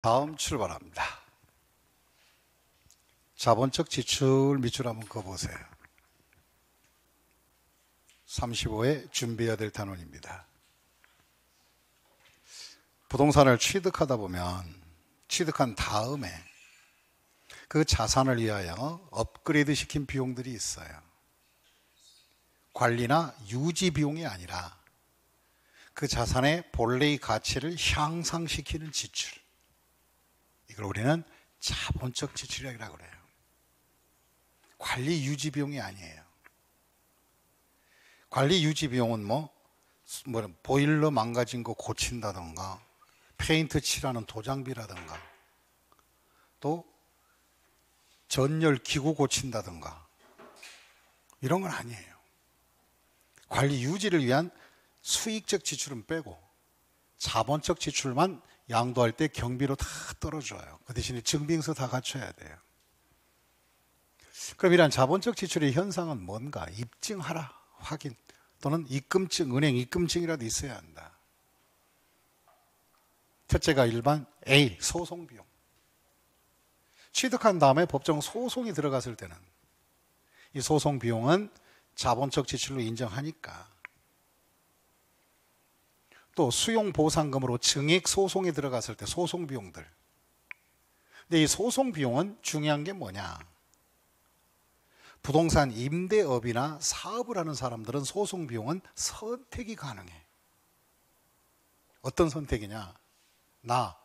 다음 출발합니다. 자본적 지출 밑줄 한번 그어보세요. 35회 준비해야 될 단원입니다. 부동산을 취득하다 보면 취득한 다음에 그 자산을 위하여 업그레이드 시킨 비용들이 있어요. 관리나 유지 비용이 아니라 그 자산의 본래의 가치를 향상시키는 지출. 이걸 우리는 자본적 지출이라고 그래요. 관리 유지 비용이 아니에요. 관리 유지 비용은 보일러 망가진 거 고친다던가 페인트 칠하는 도장비라던가 또 전열 기구 고친다던가 이런 건 아니에요. 관리 유지를 위한 수익적 지출은 빼고 자본적 지출만 양도할 때 경비로 다 떨어져요. 그 대신에 증빙서 다 갖춰야 돼요. 그럼 이러한 자본적 지출의 현상은 뭔가? 입증하라, 확인 또는 입금증, 은행 입금증이라도 있어야 한다. 첫째가 일반 A, 소송 비용. 취득한 다음에 법정 소송이 들어갔을 때는 이 소송 비용은 자본적 지출로 인정하니까. 또 수용 보상금으로 증액 소송이 들어갔을 때 소송 비용들. 근데 이 소송 비용은 중요한 게 뭐냐? 부동산 임대업이나 사업을 하는 사람들은 소송 비용은 선택이 가능해. 어떤 선택이냐? 나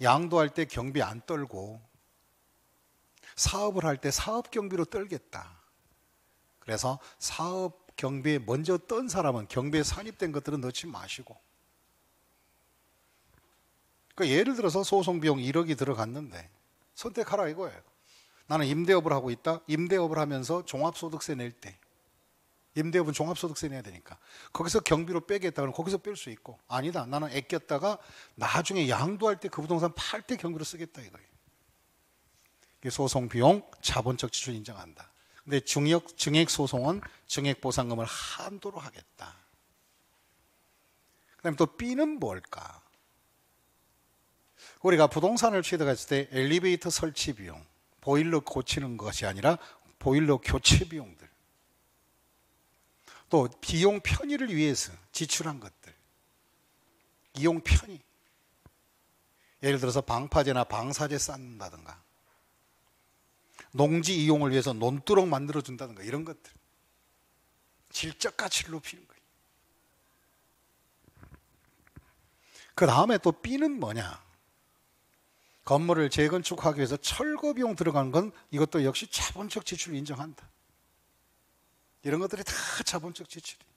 양도할 때 경비 안 떨고 사업을 할 때 사업 경비로 떨겠다. 그래서 사업 경비에 먼저 떤 사람은 경비에 산입된 것들은 넣지 마시고. 그러니까 예를 들어서 소송 비용 1억이 들어갔는데 선택하라 이거예요. 나는 임대업을 하고 있다. 임대업을 하면서 종합소득세 낼 때 임대업은 종합소득세 내야 되니까 거기서 경비로 빼겠다 그러면 거기서 뺄 수 있고, 아니다 나는 아꼈다가 나중에 양도할 때 그 부동산 팔 때 경비로 쓰겠다 이거예요. 소송 비용 자본적 지출 인정한다. 근데 증액 소송은 증액 보상금을 한도로 하겠다. 그다음에 또 B는 뭘까? 우리가 부동산을 취득했을 때 엘리베이터 설치 비용, 보일러 고치는 것이 아니라 보일러 교체 비용들, 또 비용 편의를 위해서 지출한 것들, 이용 편의. 예를 들어서 방파제나 방사제 쌓는다든가 농지 이용을 위해서 논두렁 만들어준다든가 이런 것들, 질적 가치를 높이는 거예요. 그 다음에 또 B는 뭐냐? 건물을 재건축하기 위해서 철거 비용 들어가는 건 이것도 역시 자본적 지출을 인정한다. 이런 것들이 다 자본적 지출이에요.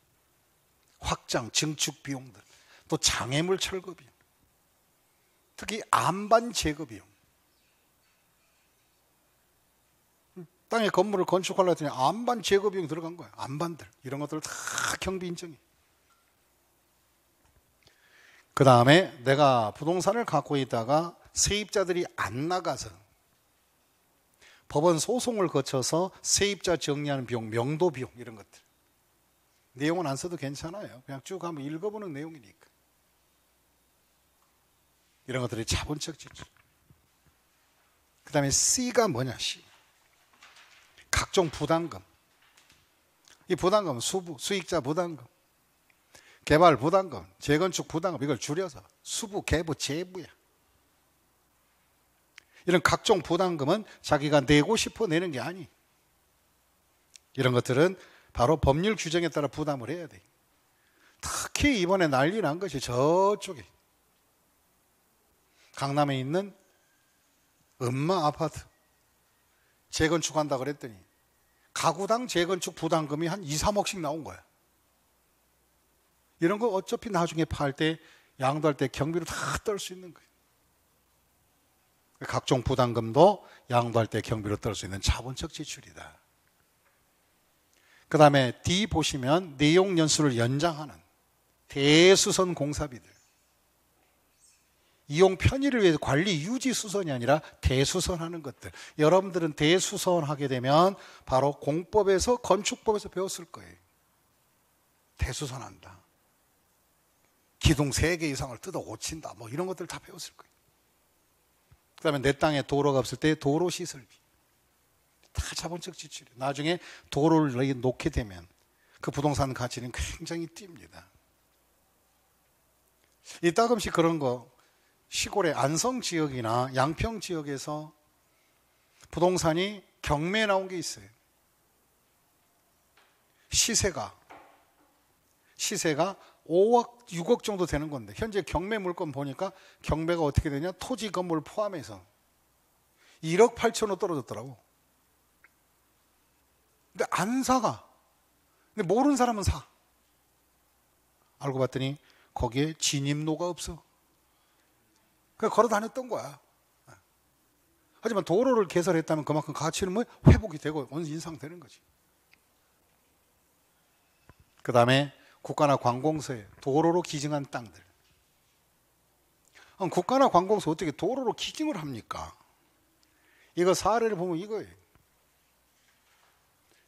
확장, 증축 비용들, 또 장애물 철거 비용, 특히 안반 제거 비용. 땅에 건물을 건축하려고 했더니 안반 제거 비용이 들어간 거예요. 안반들, 이런 것들을 다 경비 인정해. 그 다음에 내가 부동산을 갖고 있다가 세입자들이 안 나가서 법원 소송을 거쳐서 세입자 정리하는 비용, 명도 비용 이런 것들. 내용은 안 써도 괜찮아요. 그냥 쭉 한번 읽어보는 내용이니까. 이런 것들이 자본적 지출. 그 다음에 C가 뭐냐? C. 각종 부담금. 이 부담금은 수익자 부담금, 개발 부담금, 재건축 부담금, 이걸 줄여서 수부, 개부, 재부야. 이런 각종 부담금은 자기가 내고 싶어 내는 게 아니. 이런 것들은 바로 법률 규정에 따라 부담을 해야 돼. 특히 이번에 난리 난 것이 저쪽에 강남에 있는 음마 아파트 재건축한다 그랬더니 가구당 재건축 부담금이 한 2, 3억씩 나온 거야. 이런 거 어차피 나중에 팔 때 양도할 때 경비로 다 떨 수 있는 거예요. 각종 부담금도 양도할 때 경비로 떨 수 있는 자본적 지출이다. 그 다음에 D 보시면 내용 연수를 연장하는 대수선 공사비들. 이용 편의를 위해서 관리 유지 수선이 아니라 대수선하는 것들. 여러분들은 대수선하게 되면 바로 공법에서 건축법에서 배웠을 거예요. 대수선한다. 기둥 3개 이상을 뜯어 고친다. 이런 것들 다 배웠을 거예요. 그다음에 내 땅에 도로가 없을 때 도로 시설비. 다 자본적 지출이에요. 나중에 도로를 놓게 되면 그 부동산 가치는 굉장히 뜁니다. 이따금씩 그런 거 시골의 안성 지역이나 양평 지역에서 부동산이 경매에 나온 게 있어요. 시세가 5억, 6억 정도 되는 건데 현재 경매 물건 보니까 경매가 어떻게 되냐? 토지 건물 포함해서 1억 8천원 떨어졌더라고. 근데 안 사가. 근데 모르는 사람은 사. 알고 봤더니 거기에 진입로가 없어. 그냥 걸어 다녔던 거야. 하지만 도로를 개설했다면 그만큼 가치는 뭐 회복이 되고 인상되는 거지. 그 다음에 국가나 관공서에 도로로 기증한 땅들. 국가나 관공서 어떻게 도로로 기증을 합니까? 이거 사례를 보면 이거예요.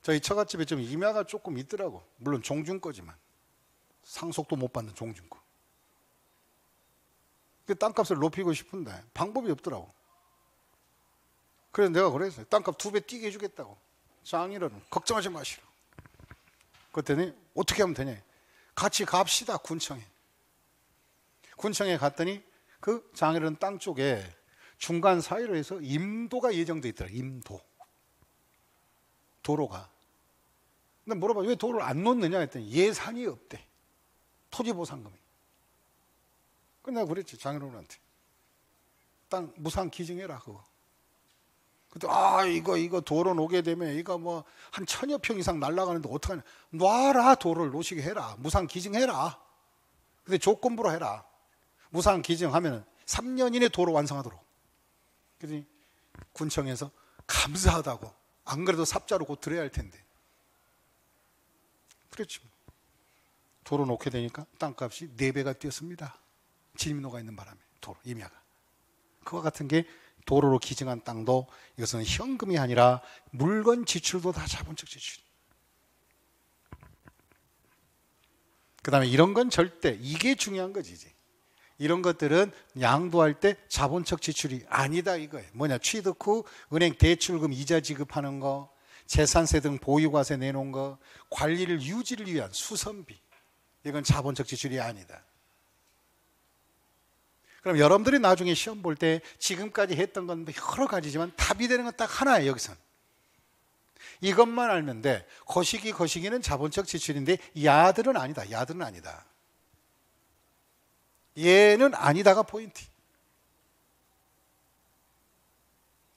저희 처갓집에 좀 임야가 조금 있더라고. 물론 종중 거지만 상속도 못 받는 종중 거. 그 땅값을 높이고 싶은데 방법이 없더라고. 그래서 내가 그랬어요. 땅값 2배 뛰게 해주겠다고. 장인어른 걱정하지 마시라. 그랬더니 어떻게 하면 되냐. 같이 갑시다. 군청에 갔더니 그 장인어른 땅 쪽에 중간 사이로 해서 임도가 예정돼 있더라. 임도. 도로가. 근데 물어봐. 왜 도로를 안 놓느냐 했더니 예산이 없대. 토지보상금이. 그래서 내가 그랬지. 장인어른한테. 땅 무상 기증해라 그거. 그때 이거 도로 놓게 되면 이거 뭐 한 1000여 평 이상 날아가는데 어떡하냐. 놔라. 도로를 놓시게 해라. 무상 기증해라. 근데 조건부로 해라. 무상 기증하면 3년 이내 도로 완성하도록. 그랬더니 군청에서 감사하다고. 안 그래도 삽자로 곧 들어야 할 텐데. 그렇지. 도로 놓게 되니까 땅값이 4배가 뛰었습니다. 진입로가 있는 바람에 도로, 임야가. 그와 같은 게 도로로 기증한 땅도 이것은 현금이 아니라 물건 지출도 다 자본적 지출. 그 다음에 이런 건 절대, 이게 중요한 거지 이제. 이런 것들은 양도할 때 자본적 지출이 아니다 이거예요. 뭐냐, 취득 후 은행 대출금 이자 지급하는 거, 재산세 등 보유과세 내놓은 거, 관리를 유지를 위한 수선비, 이건 자본적 지출이 아니다. 그럼 여러분들이 나중에 시험 볼 때 지금까지 했던 건 여러 가지지만 답이 되는 건 딱 하나예요. 여기선 이것만 알면 돼. 거시기는 자본적 지출인데 야들은 아니다. 야들은 아니다. 얘는 아니다가 포인트.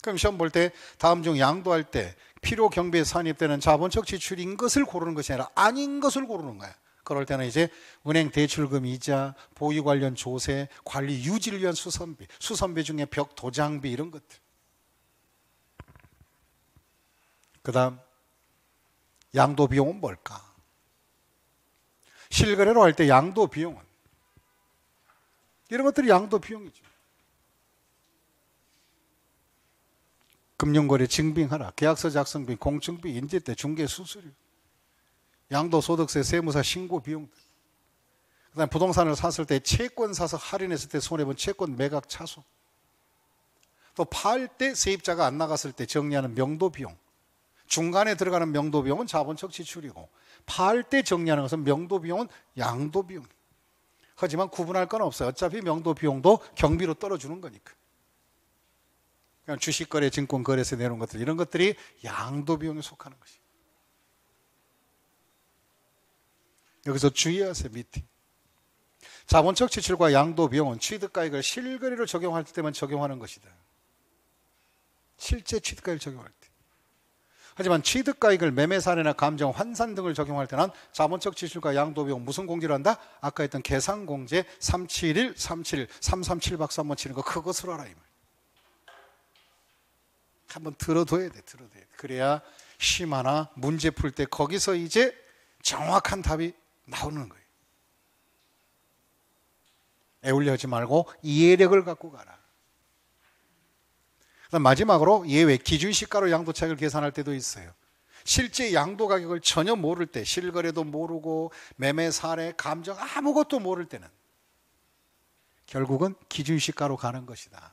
그럼 시험 볼 때 다음 중 양도할 때 필요 경비에 산입되는 자본적 지출인 것을 고르는 것이 아니라 아닌 것을 고르는 거야. 그럴 때는 이제 은행 대출금 이자, 보유 관련 조세, 관리 유지를 위한 수선비, 수선비 중에 벽 도장비 이런 것들. 그 다음 양도 비용은 뭘까? 실거래로 할 때 양도 비용은 이런 것들이 양도 비용이죠. 금융거래 증빙하라, 계약서 작성비, 공증비, 인재때, 중개 수수료, 양도소득세, 세무사 신고 비용들. 그 다음에 부동산을 샀을 때 채권 사서 할인했을 때 손해본 채권 매각 차손. 또 팔 때 세입자가 안 나갔을 때 정리하는 명도 비용. 중간에 들어가는 명도 비용은 자본적 지출이고 팔 때 정리하는 것은 명도 비용은 양도 비용. 하지만 구분할 건 없어요. 어차피 명도 비용도 경비로 떨어주는 거니까. 그냥 주식거래, 증권거래세 내놓은 것들, 이런 것들이 양도 비용에 속하는 것이. 여기서 주의하세요. 밑에 자본적 지출과 양도 비용은 취득가액을 실거래로 적용할 때만 적용하는 것이다. 실제 취득가액을 적용할 때. 하지만 취득가액을 매매 사례나 감정, 환산 등을 적용할 때는 자본적 지출과 양도 비용 무슨 공제를 한다? 아까 했던 계산 공제 371, 371, 337박수 한번 치는 거 그것을 알아. 이 말. 한번 들어둬야 돼. 들어둬야 돼. 그래야 시마나 문제 풀 때 거기서 이제 정확한 답이 나오는 거예요. 애울려 하지 말고 이해력을 갖고 가라. 그다음 마지막으로 예외, 기준시가로 양도 차익을 계산할 때도 있어요. 실제 양도 가격을 전혀 모를 때, 실거래도 모르고 매매 사례, 감정 아무것도 모를 때는 결국은 기준시가로 가는 것이다.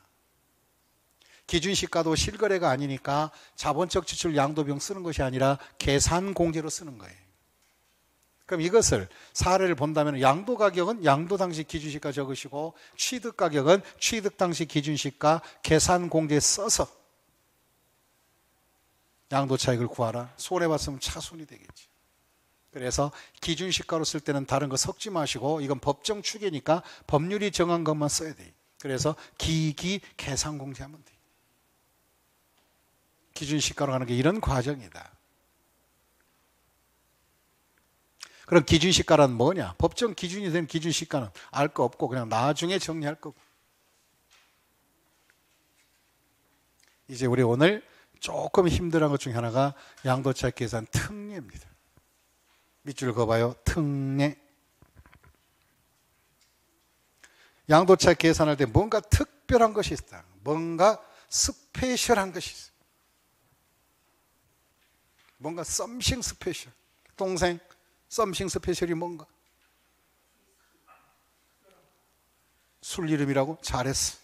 기준시가도 실거래가 아니니까 자본적 지출 양도비용 쓰는 것이 아니라 계산공제로 쓰는 거예요. 그럼 이것을 사례를 본다면 양도 가격은 양도 당시 기준시가 적으시고 취득 가격은 취득 당시 기준시가 계산공제에 써서 양도 차익을 구하라. 손해봤으면 차순이 되겠지. 그래서 기준시가로 쓸 때는 다른 거 섞지 마시고 이건 법정 추계니까 법률이 정한 것만 써야 돼요. 그래서 기기 계산공제하면 돼요. 기준시가로 가는 게 이런 과정이다. 그럼 기준시가란 뭐냐? 법정 기준이 된 기준시가는 알 거 없고 그냥 나중에 정리할 거고. 이제 우리 오늘 조금 힘들어한 것 중에 하나가 양도차익 계산 특례입니다. 밑줄 그어봐요. 특례. 양도차익 계산할 때 뭔가 특별한 것이 있다. 뭔가 스페셜한 것이 있어. 뭔가 썸씽 스페셜. 동생, 썸씽 스페셜이 뭔가? 술 이름이라고? 잘했어.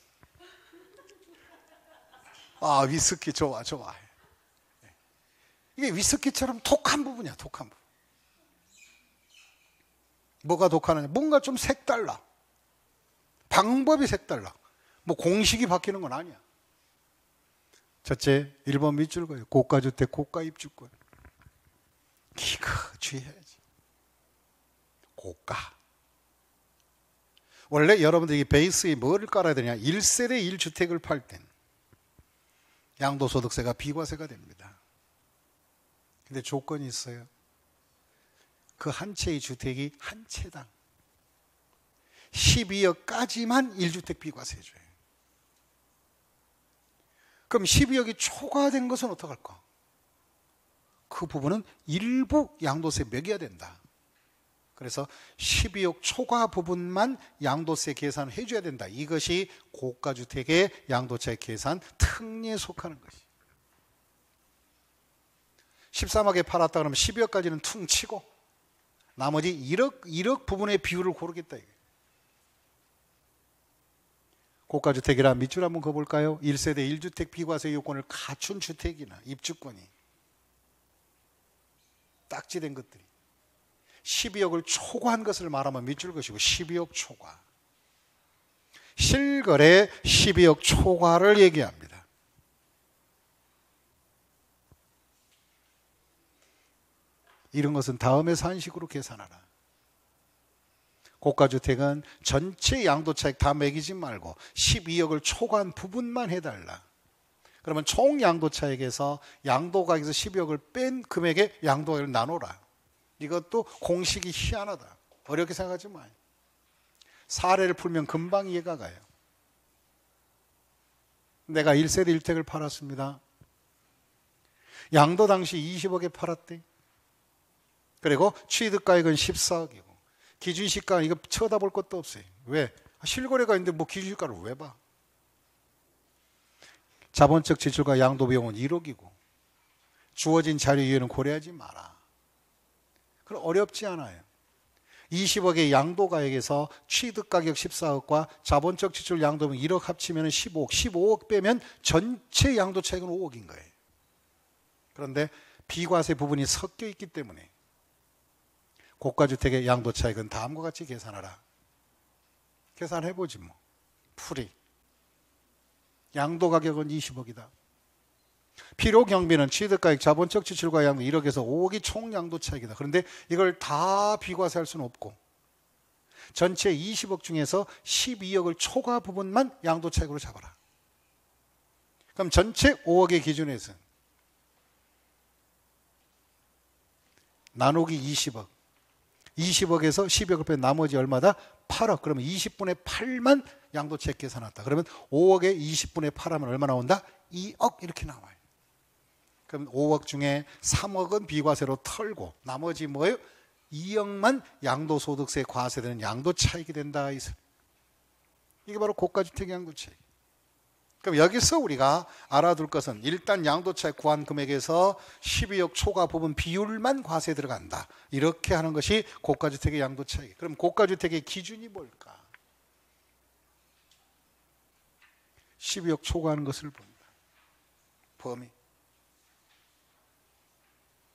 아, 위스키 좋아. 이게 위스키처럼 독한 부분이야, 독한 부분. 뭐가 독하느냐? 뭔가 좀 색달라. 방법이 색달라. 뭐 공식이 바뀌는 건 아니야. 첫째, 1번 밑줄 그어요. 고가주택, 고가입주권. 이거 주의해야지. 고가. 원래 여러분들이 베이스에 뭐를 깔아야 되냐? 1세대 1주택을 팔 땐 양도소득세가 비과세가 됩니다. 근데 조건이 있어요. 그 한 채의 주택이 한 채당 12억까지만 1주택 비과세 해줘요. 그럼 12억이 초과된 것은 어떡할까? 그 부분은 일부 양도세 매겨야 된다. 그래서 12억 초과 부분만 양도세 계산을 해줘야 된다. 이것이 고가주택의 양도차익 계산 특례에 속하는 것이. 13억에 팔았다 그러면 12억까지는 퉁 치고 나머지 1억 부분의 비율을 고르겠다. 고가주택이라 밑줄 한번 그어볼까요? 1세대 1주택 비과세 요건을 갖춘 주택이나 입주권이 딱지된 것들이 12억을 초과한 것을 말하면 밑줄 것이고 12억 초과. 실거래 12억 초과를 얘기합니다. 이런 것은 다음에서 한식으로 계산하라. 고가주택은 전체 양도차익 다 매기지 말고 12억을 초과한 부분만 해달라. 그러면 총 양도차익에서 양도가액에서 12억을 뺀 금액의 양도가액을 나눠라. 이것도 공식이 희한하다. 어렵게 생각하지 마요. 사례를 풀면 금방 이해가 가요. 내가 1세대 1택을 팔았습니다. 양도 당시 20억에 팔았대. 그리고 취득가액은 14억이고 기준시가 이거 쳐다볼 것도 없어요. 왜? 실거래가 있는데 뭐 기준시가를 왜 봐? 자본적 지출과 양도비용은 1억이고 주어진 자료 이유는 고려하지 마라. 그럼 어렵지 않아요. 20억의 양도가액에서 취득가격 14억과 자본적 지출 양도비용 1억 합치면 15억. 15억 빼면 전체 양도차익은 5억인 거예요. 그런데 비과세 부분이 섞여 있기 때문에 고가주택의 양도차익은 다음과 같이 계산하라. 계산해보지 뭐. 풀이. 양도가격은 20억이다. 필요경비는 취득가액, 자본적 지출과 양도 1억에서 5억이 총 양도차익이다. 그런데 이걸 다 비과세할 수는 없고 전체 20억 중에서 12억을 초과 부분만 양도차익으로 잡아라. 그럼 전체 5억의 기준에서 나누기 20억. 20억에서 12억을 빼면 나머지 얼마다? 8억. 그러면 20분의 8만 양도차익 계산했다. 그러면 5억에 20분의 8 하면 얼마 나온다? 2억 이렇게 나와요. 그럼 5억 중에 3억은 비과세로 털고 나머지 뭐예요? 2억만 양도소득세 과세되는 양도차익이 된다. 이게 바로 고가주택 양도차익. 그럼 여기서 우리가 알아둘 것은 일단 양도차익 구한 금액에서 12억 초과 부분 비율만 과세 들어간다. 이렇게 하는 것이 고가주택의 양도차익. 그럼 고가주택의 기준이 뭘까? 12억 초과하는 것을 본다. 범위.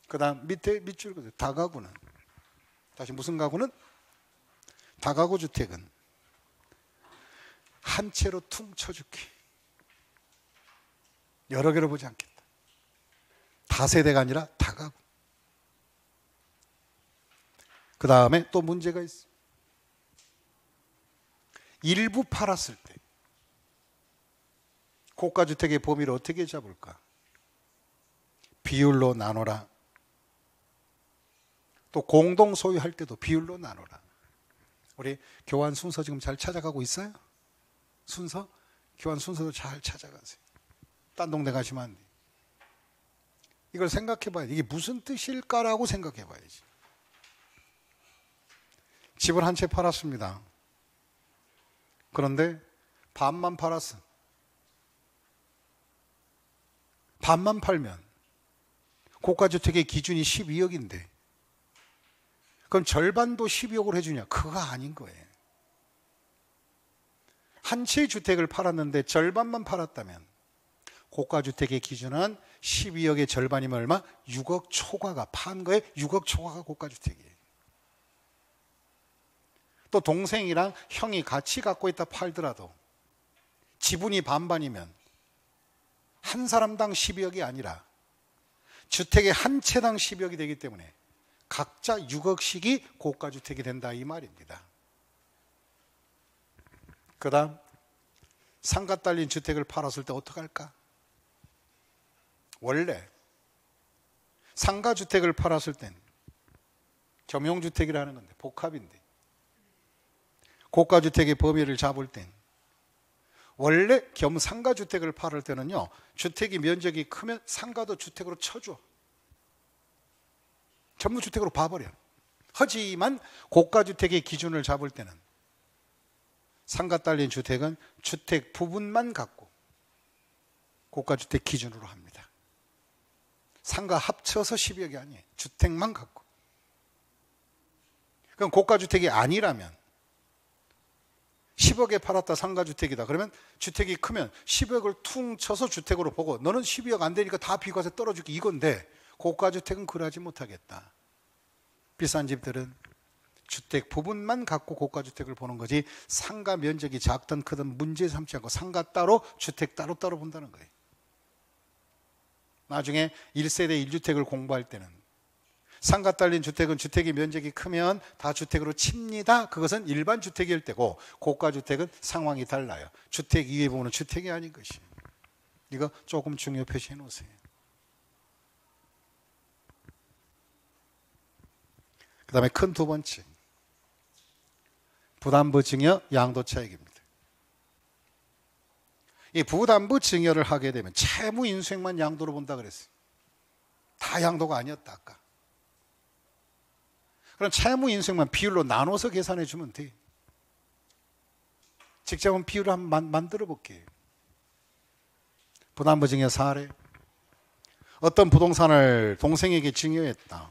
그 다음 밑에 밑줄 그대로 다가구는, 다시 무슨 가구는? 다가구 주택은 한 채로 퉁 쳐줄게. 여러 개로 보지 않겠다. 다세대가 아니라 다가구. 그 다음에 또 문제가 있어. 일부 팔았을 때 고가주택의 범위를 어떻게 잡을까? 비율로 나눠라. 또 공동 소유할 때도 비율로 나눠라. 우리 교환 순서 지금 잘 찾아가고 있어요? 순서? 교환 순서도 잘 찾아가세요. 딴 동네 가시면 안 돼. 이걸 생각해 봐야 돼. 이게 무슨 뜻일까라고 생각해 봐야지. 집을 한 채 팔았습니다. 그런데 반만 팔았어. 반만 팔면 고가주택의 기준이 12억인데 그럼 절반도 12억으로 해주냐? 그거 아닌 거예요. 한 채의 주택을 팔았는데 절반만 팔았다면 고가주택의 기준은 12억의 절반이면 얼마? 6억 초과가 판 거에 6억 초과가 고가주택이에요. 또 동생이랑 형이 같이 갖고 있다 팔더라도 지분이 반반이면 한 사람당 12억이 아니라 주택의 한 채당 12억이 되기 때문에 각자 6억씩이 고가주택이 된다 이 말입니다. 그 다음 상가 딸린 주택을 팔았을 때 어떡할까? 원래 상가주택을 팔았을 땐 겸용주택이라는 건데 복합인데 고가주택의 범위를 잡을 땐 원래 겸상가주택을 팔을 때는요 주택이 면적이 크면 상가도 주택으로 쳐줘. 전부 주택으로 봐버려. 하지만 고가주택의 기준을 잡을 때는 상가 딸린 주택은 주택 부분만 갖고 고가주택 기준으로 합니다. 상가 합쳐서 12억이 아니에요. 주택만 갖고. 그럼 고가주택이 아니라면 10억에 팔았다 상가주택이다. 그러면 주택이 크면 10억을 퉁 쳐서 주택으로 보고 너는 12억 안 되니까 다 비과세 떨어줄게 이건데 고가주택은 그러지 못하겠다. 비싼 집들은 주택 부분만 갖고 고가주택을 보는 거지 상가 면적이 작든 크든 문제 삼지 않고 상가 따로 주택 따로 본다는 거예요. 나중에 1세대 1주택을 공부할 때는 상가 딸린 주택은 주택의 면적이 크면 다 주택으로 칩니다. 그것은 일반 주택일 때고 고가주택은 상황이 달라요. 주택 위에 보면 주택이 아닌 것이. 이거 조금 중요 표시해 놓으세요. 그 다음에 큰 두 번째 부담부 증여 양도 차익입니다. 이 부담부 증여를 하게 되면 채무 인수액만 양도로 본다 그랬어요. 다 양도가 아니었다 아까. 그럼 채무 인수액만 비율로 나눠서 계산해 주면 돼. 직접 한번 비율을 한번 만들어 볼게요. 부담부 증여 사례. 어떤 부동산을 동생에게 증여했다.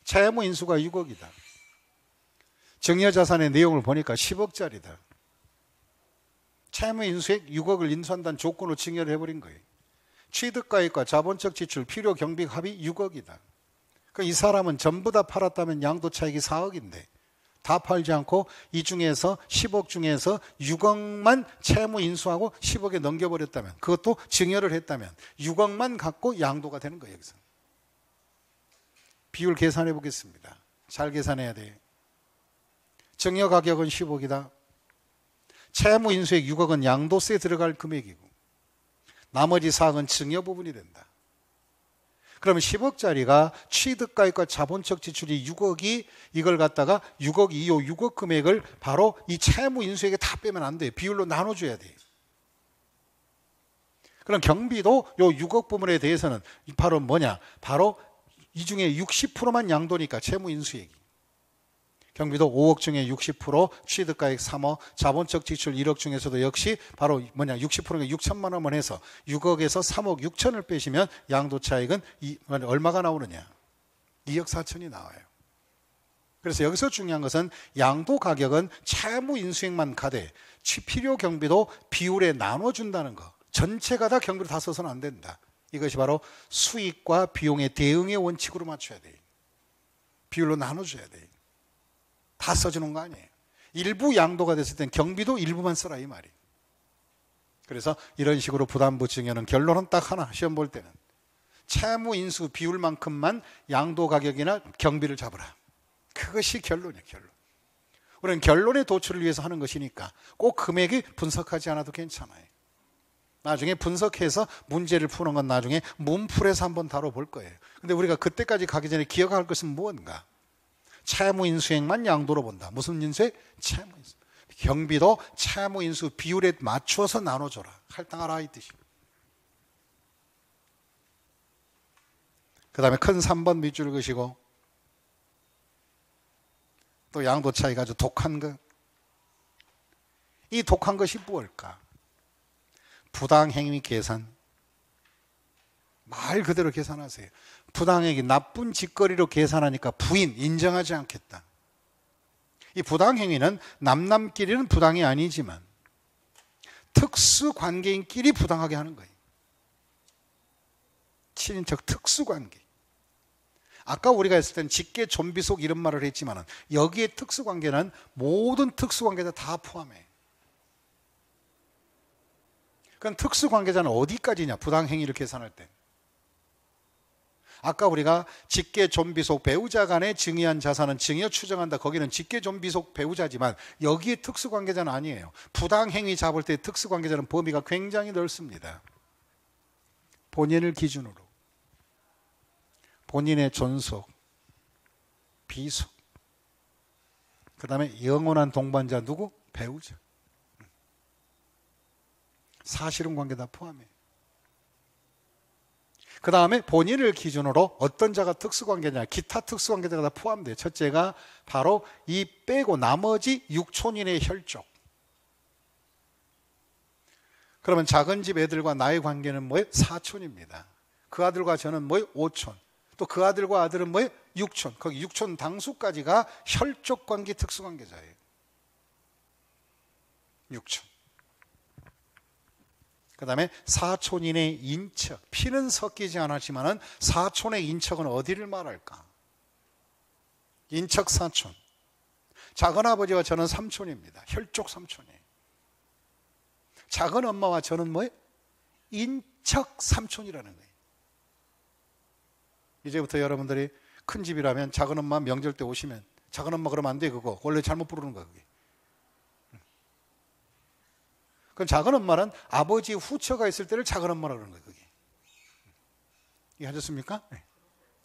채무 인수가 6억이다. 증여 자산의 내용을 보니까 10억짜리다. 채무 인수액 6억을 인수한다는 조건으로 증여를 해버린 거예요. 취득가액과 자본적 지출, 필요 경비 합이 6억이다. 이 사람은 전부 다 팔았다면 양도 차익이 4억인데 다 팔지 않고 이 중에서 10억 중에서 6억만 채무 인수하고 10억에 넘겨버렸다면 그것도 증여를 했다면 6억만 갖고 양도가 되는 거예요. 여기서 비율 계산해 보겠습니다. 잘 계산해야 돼요. 증여 가격은 10억이다. 채무 인수액 6억은 양도세에 들어갈 금액이고 나머지 4억은 증여 부분이 된다. 그러면 10억짜리가 취득가액과 자본적 지출이 6억이 이걸 갖다가 6억 이 6억 금액을 바로 이 채무 인수액에 다 빼면 안 돼요. 비율로 나눠줘야 돼요. 그럼 경비도 요 6억 부분에 대해서는 바로 뭐냐? 바로 이 중에 60%만 양도니까 채무 인수액이. 경비도 5억 중에 60%, 취득가액 3억, 자본적 지출 1억 중에서도 역시 바로 뭐냐 60%가 6천만 원만 해서 6억에서 3억 6천을 빼시면 양도 차익은 얼마가 나오느냐? 2억 4천이 나와요. 그래서 여기서 중요한 것은 양도 가격은 채무 인수액만 가되 필요 경비도 비율에 나눠준다는 거. 전체가 다 경비로 다 써서는 안 된다. 이것이 바로 수익과 비용의 대응의 원칙으로 맞춰야 돼. 비율로 나눠줘야 돼. 다 써주는 거 아니에요. 일부 양도가 됐을 땐 경비도 일부만 써라 이 말이에요. 그래서 이런 식으로 부담부 증여는 결론은 딱 하나, 시험 볼 때는 채무 인수 비율만큼만 양도 가격이나 경비를 잡으라. 그것이 결론이에요. 결론. 우리는 결론의 도출을 위해서 하는 것이니까 꼭 금액이 분석하지 않아도 괜찮아요. 나중에 분석해서 문제를 푸는 건 나중에 문풀에서 한번 다뤄볼 거예요. 근데 우리가 그때까지 가기 전에 기억할 것은 무언가? 채무인수액만 양도로 본다. 무슨 인수액? 채무인수. 경비도 채무인수 비율에 맞추어서 나눠줘라. 할당하라 이 뜻이에요. 그 다음에 큰 3번 밑줄 그시고 또 양도 차이가 아주 독한 것. 이 독한 것이 무엇일까? 부당행위 계산. 말 그대로 계산하세요. 부당행위, 나쁜 짓거리로 계산하니까 부인, 인정하지 않겠다. 이 부당행위는 남남끼리는 부당이 아니지만 특수관계인끼리 부당하게 하는 거예요. 친인척 특수관계. 아까 우리가 했을 때는 직계 존비속 이런 말을 했지만 여기에 특수관계는 모든 특수관계자 다 포함해. 그럼 특수관계자는 어디까지냐? 부당행위를 계산할 때. 아까 우리가 직계 존비속 배우자 간에 증여한 자산은 증여 추정한다. 거기는 직계 존비속 배우자지만 여기에 특수관계자는 아니에요. 부당행위 잡을 때 특수관계자는 범위가 굉장히 넓습니다. 본인을 기준으로 본인의 존속, 비속, 그 다음에 영원한 동반자 누구? 배우자. 사실혼 관계 다 포함해. 그 다음에 본인을 기준으로 어떤 자가 특수관계냐, 기타 특수관계자가 다 포함돼요. 첫째가 바로 이 빼고 나머지 육촌인의 혈족. 그러면 작은 집 애들과 나의 관계는 뭐예요? 사촌입니다. 그 아들과 저는 뭐예요? 오촌. 또 그 아들과 아들은 뭐예요? 육촌. 거기 육촌 당수까지가 혈족 관계 특수관계자예요. 육촌. 그 다음에 사촌인의 인척. 피는 섞이지 않았지만 사촌의 인척은 어디를 말할까? 인척 사촌. 작은아버지와 저는 삼촌입니다. 혈족 삼촌이에요. 작은 엄마와 저는 뭐예요? 인척 삼촌이라는 거예요. 이제부터 여러분들이 큰 집이라면 작은 엄마 명절 때 오시면 작은 엄마 그러면 안 돼. 그거 원래 잘못 부르는 거야 그게. 그럼 작은 엄마는 아버지 후처가 있을 때를 작은 엄마라고 그러는 거예요 그게. 이해하셨습니까? 네.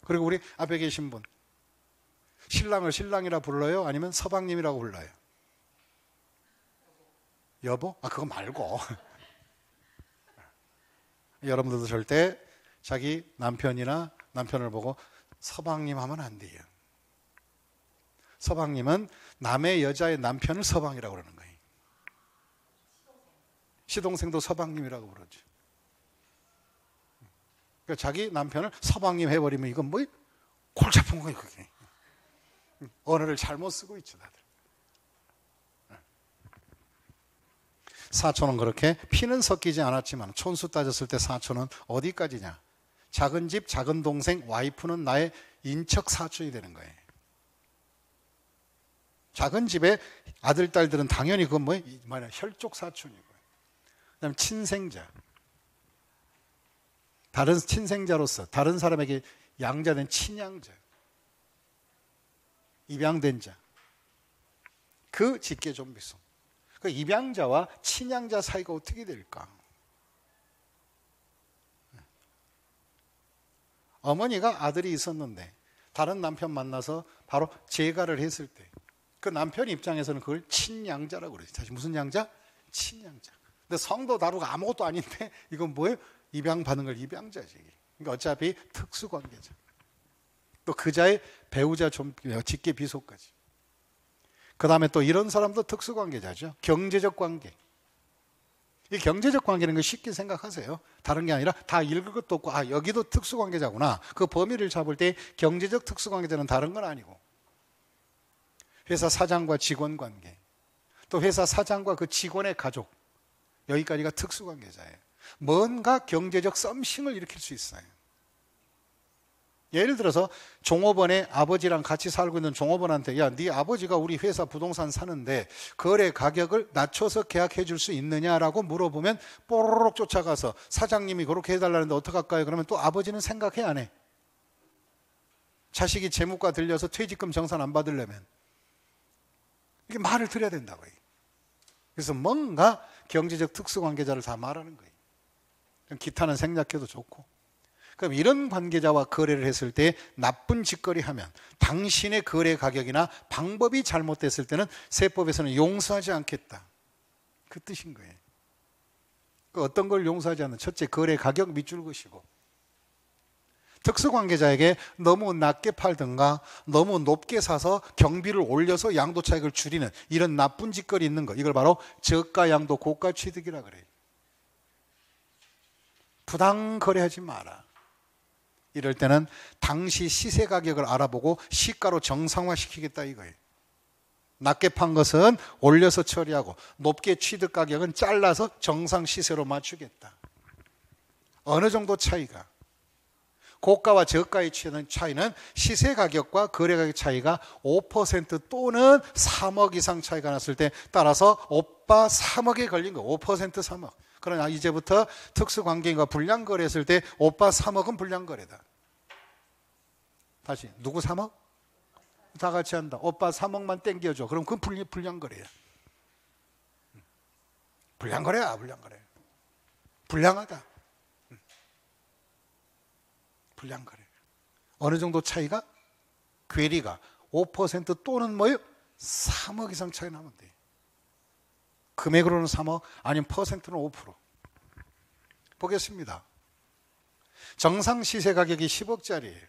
그리고 우리 앞에 계신 분 신랑을 신랑이라 불러요? 아니면 서방님이라고 불러요? 여보? 아 그거 말고 여러분들도 절대 자기 남편이나 남편을 보고 서방님 하면 안 돼요. 서방님은 남의 여자의 남편을 서방이라고 그러는 거예요. 시동생도 서방님이라고 부르죠. 그러니까 자기 남편을 서방님 해버리면 이건 뭐 골치 아픈 거예요 그게. 언어를 잘못 쓰고 있죠 다들. 사촌은 그렇게 피는 섞이지 않았지만 촌수 따졌을 때 사촌은 어디까지냐? 작은 집, 작은 동생, 와이프는 나의 인척 사촌이 되는 거예요. 작은 집의 아들, 딸들은 당연히 그건 뭐예요? 혈족 사촌이고요. 그 다음에 친생자. 다른 친생자로서 다른 사람에게 양자된 친양자. 입양된 자. 그 직계 존비속. 그 입양자와 친양자 사이가 어떻게 될까? 어머니가 아들이 있었는데 다른 남편 만나서 바로 재가를 했을 때 그 남편 입장에서는 그걸 친양자라고 그러죠. 다시 무슨 양자? 친양자. 근데 성도 다루고 아무것도 아닌데 이건 뭐예요? 입양받은 걸 입양자지. 그러니까 어차피 특수관계자. 또 그자의 배우자 직계 비속까지. 그 다음에 또 이런 사람도 특수관계자죠. 경제적 관계. 이 경제적 관계는 거 쉽게 생각하세요. 다른 게 아니라 다 읽을 것도 없고 아 여기도 특수관계자구나. 그 범위를 잡을 때 경제적 특수관계자는 다른 건 아니고 회사 사장과 직원 관계 또 회사 사장과 그 직원의 가족 여기까지가 특수관계자예요. 뭔가 경제적 썸씽을 일으킬 수 있어요. 예를 들어서 종업원의 아버지랑 같이 살고 있는 종업원한테 야, 네 아버지가 우리 회사 부동산 사는데 거래 가격을 낮춰서 계약해 줄 수 있느냐라고 물어보면 뽀로록 쫓아가서 사장님이 그렇게 해달라는데 어떡할까요? 그러면 또 아버지는 생각해 안 해? 자식이 재무과 들려서 퇴직금 정산 안 받으려면 이게 말을 드려야 된다고요. 그래서 뭔가 경제적 특수관계자를 다 말하는 거예요. 기타는 생략해도 좋고. 그럼 이런 관계자와 거래를 했을 때 나쁜 짓거리 하면 당신의 거래 가격이나 방법이 잘못됐을 때는 세법에서는 용서하지 않겠다. 그 뜻인 거예요. 어떤 걸 용서하지 않는? 첫째, 거래 가격 밑줄 것이고, 특수관계자에게 너무 낮게 팔든가 너무 높게 사서 경비를 올려서 양도 차익을 줄이는 이런 나쁜 짓거리 있는 거, 이걸 바로 저가 양도 고가 취득이라 그래요. 부당 거래하지 마라. 이럴 때는 당시 시세 가격을 알아보고 시가로 정상화시키겠다 이거예요. 낮게 판 것은 올려서 처리하고 높게 취득 가격은 잘라서 정상 시세로 맞추겠다. 어느 정도 차이가? 고가와 저가의 차이는 시세 가격과 거래 가격 차이가 5% 또는 3억 이상 차이가 났을 때 따라서 오빠 3억에 걸린 거 5% 3억. 그러나 이제부터 특수관계인과 불량거래했을 때 오빠 3억은 불량거래다. 다시 누구 3억? 다 같이 한다. 오빠 3억만 땡겨줘. 그럼 그건 불량거래야. 불량거래야. 불량거래. 불량하다. 불량거래. 어느 정도 차이가? 괴리가 5% 또는 뭐요? 3억 이상 차이 나면 돼. 금액으로는 3억, 아니면 퍼센트는 5%. 보겠습니다. 정상 시세 가격이 10억짜리예요.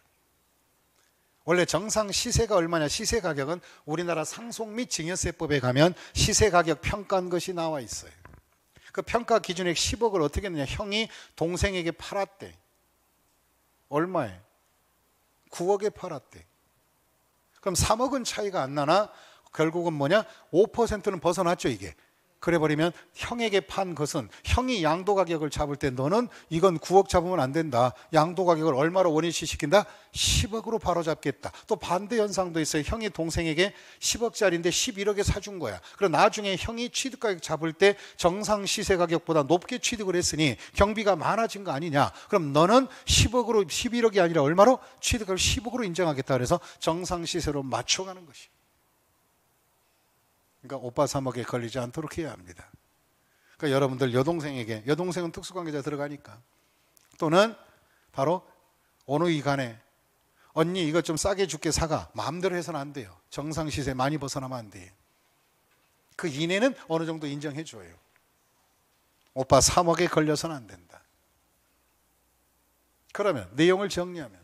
원래 정상 시세가 얼마냐? 시세 가격은 우리나라 상속 및 증여세법에 가면 시세 가격 평가한 것이 나와 있어요. 그 평가 기준액 10억을 어떻게 했느냐? 형이 동생에게 팔았대. 얼마에? 9억에 팔았대. 그럼 3억은 차이가 안 나나? 결국은 뭐냐? 5%는 벗어났죠, 이게. 그래 버리면 형에게 판 것은 형이 양도 가격을 잡을 때 너는 이건 9억 잡으면 안 된다. 양도 가격을 얼마로 원위치 시킨다? 10억으로 바로 잡겠다. 또 반대 현상도 있어요. 형이 동생에게 10억짜리인데 11억에 사준 거야. 그럼 나중에 형이 취득 가격 잡을 때 정상 시세 가격보다 높게 취득을 했으니 경비가 많아진 거 아니냐. 그럼 너는 10억으로 11억이 아니라 얼마로? 취득을 10억으로 인정하겠다. 그래서 정상 시세로 맞춰가는 것이. 그러니까 오빠 3억에 걸리지 않도록 해야 합니다. 그러니까 여러분들 여동생은 특수관계자 들어가니까, 또는 바로 어느 이간에 언니 이거 좀 싸게 줄게 사가, 마음대로 해서는 안 돼요. 정상 시세 많이 벗어나면 안 돼요. 그 이내는 어느 정도 인정해 줘요. 오빠 3억에 걸려서는 안 된다. 그러면 내용을 정리하면,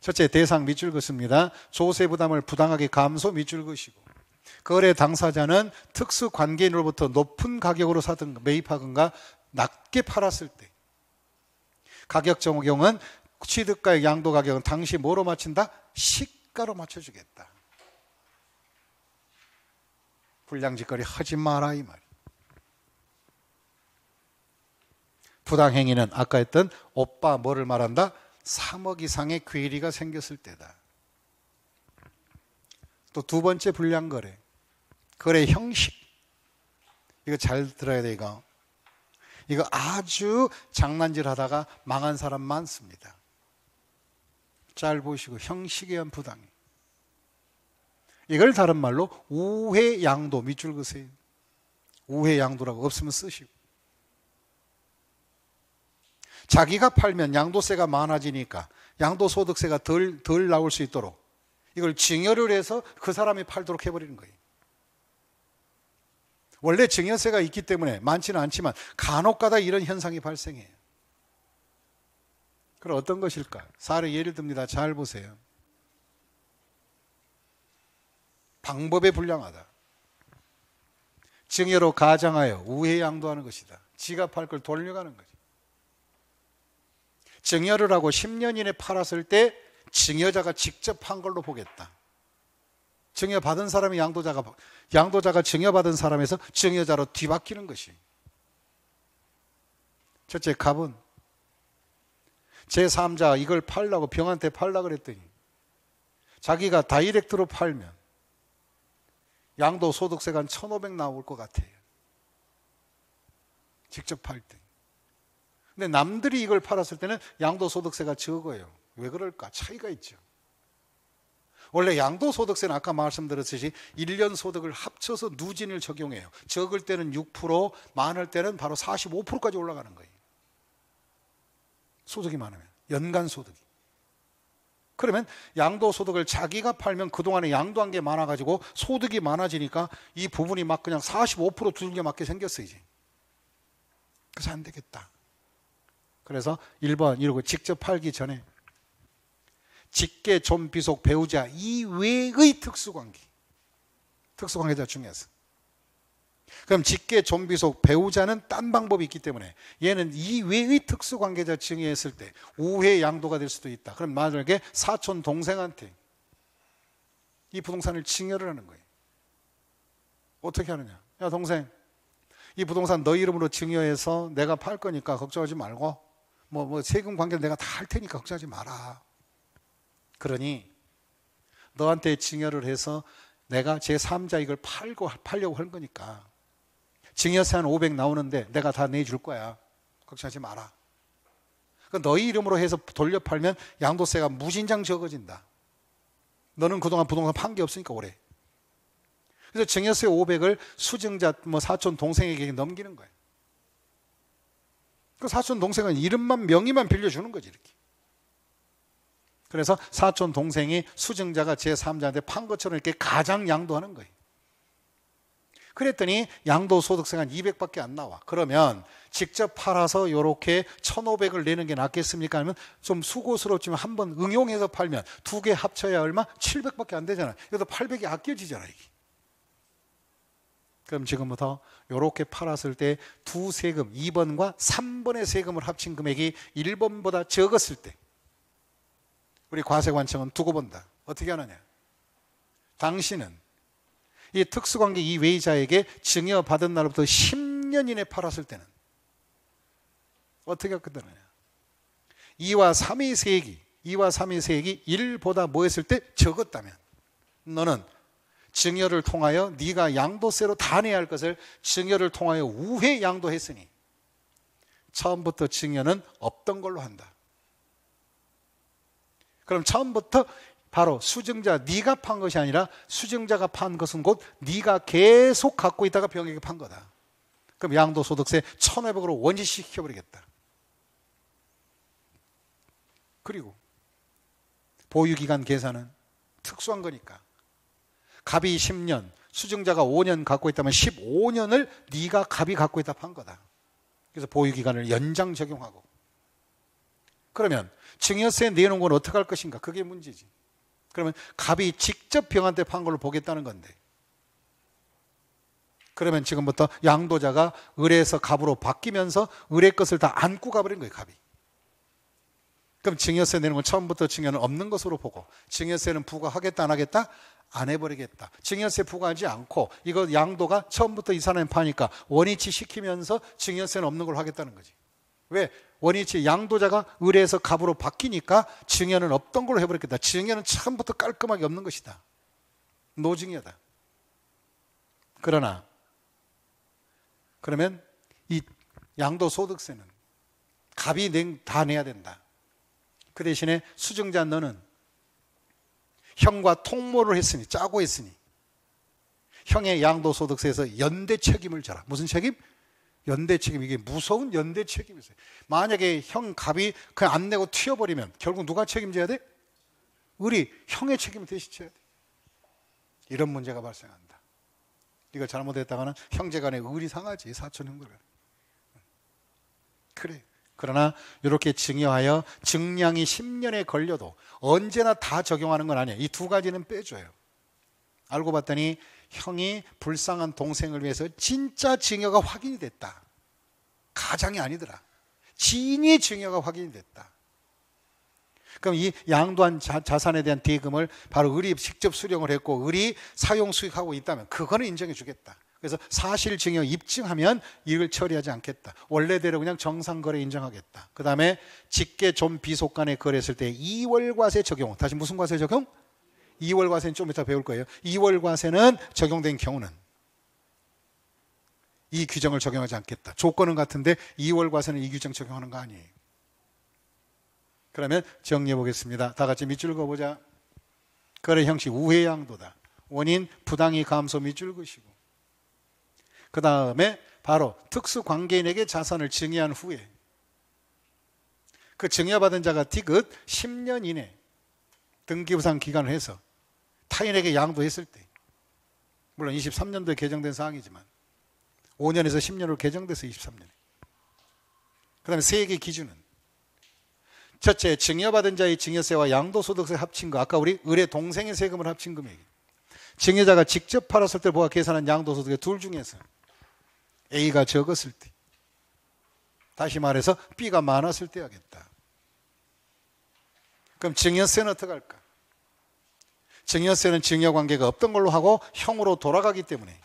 첫째, 대상 밑줄 긋습니다. 조세 부담을 부당하게 감소 밑줄 긋이고, 거래 당사자는 특수관계인으로부터 높은 가격으로 사든 매입하든가 낮게 팔았을 때 가격 적용은 취득가의 양도 가격은 당시 뭐로 맞춘다? 시가로 맞춰주겠다. 불량짓거리 하지 마라 이 말이야. 부당행위는 아까 했던 오빠 뭐를 말한다? 3억 이상의 괴리가 생겼을 때다. 또 두 번째 불량거래, 거래 형식. 이거 잘 들어야 돼. 이거 아주 장난질 하다가 망한 사람 많습니다. 잘 보시고, 형식에 의한 부당해. 이걸 다른 말로 우회양도 밑줄 그으세요. 우회양도라고 없으면 쓰시고. 자기가 팔면 양도세가 많아지니까 양도소득세가 덜 나올 수 있도록 이걸 증여를 해서 그 사람이 팔도록 해버리는 거예요. 원래 증여세가 있기 때문에 많지는 않지만 간혹가다 이런 현상이 발생해요. 그럼 어떤 것일까? 사례 예를 듭니다. 잘 보세요. 방법에 불량하다. 증여로 가장하여 우회양도하는 것이다. 지가 팔 걸 돌려가는 거지. 증여를 하고 10년 이내 팔았을 때 증여자가 직접 판 걸로 보겠다. 증여받은 사람이 양도자가 증여받은 사람에서 증여자로 뒤바뀌는 것이. 첫째, 갑은 제3자 이걸 팔라고 병한테 팔라 그랬더니 자기가 다이렉트로 팔면 양도소득세가 한 1,500 나올 것 같아요. 직접 팔 때. 근데 남들이 이걸 팔았을 때는 양도소득세가 적어요. 왜 그럴까? 차이가 있죠. 원래 양도소득세는 아까 말씀드렸듯이 1년 소득을 합쳐서 누진을 적용해요. 적을 때는 6%, 많을 때는 바로 45%까지 올라가는 거예요. 소득이 많으면, 연간 소득이. 그러면 양도소득을 자기가 팔면 그동안에 양도한 게 많아가지고 소득이 많아지니까 이 부분이 막 그냥 45% 두들겨 맞게 생겼어요, 이제. 그래서 안 되겠다. 그래서 1번 이러고 직접 팔기 전에 직계, 존비속, 배우자 이외의 특수관계자 중에서 그럼 직계, 존비속, 배우자는 딴 방법이 있기 때문에 얘는 이외의 특수관계자 증여했을 때 우회 양도가 될 수도 있다. 그럼 만약에 사촌 동생한테 이 부동산을 증여를 하는 거예요. 어떻게 하느냐? 야 동생, 이 부동산 너 이름으로 증여해서 내가 팔 거니까 걱정하지 말고 뭐 세금 관계를 내가 다 할 테니까 걱정하지 마라. 그러니 너한테 증여를 해서 내가 제3자 이걸 팔려고 할 거니까 증여세 한 500 나오는데 내가 다 내줄 거야. 걱정하지 마라. 너희 이름으로 해서 돌려 팔면 양도세가 무진장 적어진다. 너는 그동안 부동산 판 게 없으니까 오래. 그래서 증여세 500을 수증자 사촌 동생에게 넘기는 거예요. 그 사촌 동생은 이름만 명의만 빌려주는 거지 이렇게. 그래서 사촌 동생이 수증자가 제3자한테 판 것처럼 이렇게 가장 양도하는 거예요. 그랬더니 양도소득세가 한 200밖에 안 나와. 그러면 직접 팔아서 이렇게 1,500을 내는 게 낫겠습니까? 아니면 좀 수고스럽지만 한번 응용해서 팔면 두 개 합쳐야 얼마? 700밖에 안 되잖아요. 그래도 800이 아껴지잖아요. 이게. 그럼 지금부터 이렇게 팔았을 때 두 세금 2번과 3번의 세금을 합친 금액이 1번보다 적었을 때 우리 과세관청은 두고 본다. 어떻게 하느냐? 당신은 이 특수관계 이외의자에게 증여받은 날부터 10년 이내 팔았을 때는 어떻게 끝나느냐? 2와 3의 세액이 1보다 뭐 했을 때 적었다면 너는 증여를 통하여 네가 양도세로 다 내야 할 것을 증여를 통하여 우회 양도했으니 처음부터 증여는 없던 걸로 한다. 그럼 처음부터 바로 수증자 네가 판 것이 아니라 수증자가 판 것은 곧 네가 계속 갖고 있다가 병에게 판 거다. 그럼 양도소득세 1,500으로 원시시켜버리겠다. 그리고 보유기간 계산은 특수한 거니까 갑이 10년, 수증자가 5년 갖고 있다면 15년을 네가 갑이 갖고 있다 판 거다. 그래서 보유기간을 연장 적용하고 그러면 증여세 내놓은 건 어떻게 할 것인가? 그게 문제지. 그러면 갑이 직접 병한테 판 걸로 보겠다는 건데 그러면 지금부터 양도자가 을에서 갑으로 바뀌면서 을의 것을 다 안고 가버린 거예요. 갑이. 그럼 증여세 내는 건 처음부터 증여는 없는 것으로 보고 증여세는 부과하겠다 안 하겠다? 안 해버리겠다. 증여세 부과하지 않고 이거 양도가 처음부터 이 사람이 파니까 원위치 시키면서 증여세는 없는 걸 하겠다는 거지. 왜? 원위치 양도자가 을에서 갑으로 바뀌니까 증여는 없던 걸로 해버렸겠다. 증여는 처음부터 깔끔하게 없는 것이다. 노증여다. 그러면 이 양도소득세는 갑이 다 내야 된다. 그 대신에 수증자 너는 형과 통모를 했으니 짜고 했으니 형의 양도소득세에서 연대 책임을 져라. 무슨 책임? 연대 책임. 이게 무서운 연대 책임이 있어요. 만약에 형 갑이 그냥 안 내고 튀어버리면 결국 누가 책임져야 돼? 을이 형의 책임을 대신져야 돼. 이런 문제가 발생한다. 이거 잘못했다가는 형제간에 을이 상하지. 사촌 형들 간에. 그래. 그러나 이렇게 증여하여 증량이 10년에 걸려도 언제나 다 적용하는 건 아니에요. 이 두 가지는 빼줘요. 알고 봤더니 형이 불쌍한 동생을 위해서 진짜 증여가 확인이 됐다. 가장이 아니더라. 지인의 증여가 확인이 됐다. 그럼 이 양도한 자산에 대한 대금을 바로 을이 직접 수령을 했고 을이 사용 수익하고 있다면 그거는 인정해 주겠다. 그래서 사실 증여 입증하면 이걸 처리하지 않겠다. 원래대로 그냥 정상거래 인정하겠다. 그 다음에 직계 존 비속 간에 거래했을 때 2월 과세 적용. 다시 무슨 과세 적용? 2월 과세는 좀 이따 배울 거예요. 2월 과세는 적용된 경우는 이 규정을 적용하지 않겠다. 조건은 같은데 2월 과세는 이 규정 적용하는 거 아니에요. 그러면 정리해 보겠습니다. 다 같이 밑줄 그어보자. 거래 형식 우회 양도다. 원인 부당이 감소 밑줄 그시고, 그 다음에 바로 특수관계인에게 자산을 증여한 후에 그 증여받은 자가 디귿 10년 이내 등기부상 기간을 해서 타인에게 양도했을 때, 물론 23년도에 개정된 사항이지만 5년에서 10년으로 개정돼서 23년에. 그 다음에 세액의 기준은 첫째, 증여받은 자의 증여세와 양도소득세 합친 거, 아까 우리 을의 동생의 세금을 합친 금액이 증여자가 직접 팔았을 때 보아 계산한 양도소득의 둘 중에서 A가 적었을 때, 다시 말해서 B가 많았을 때 하겠다. 그럼 증여세는 어떻게 할까? 증여세는 증여관계가 없던 걸로 하고 형으로 돌아가기 때문에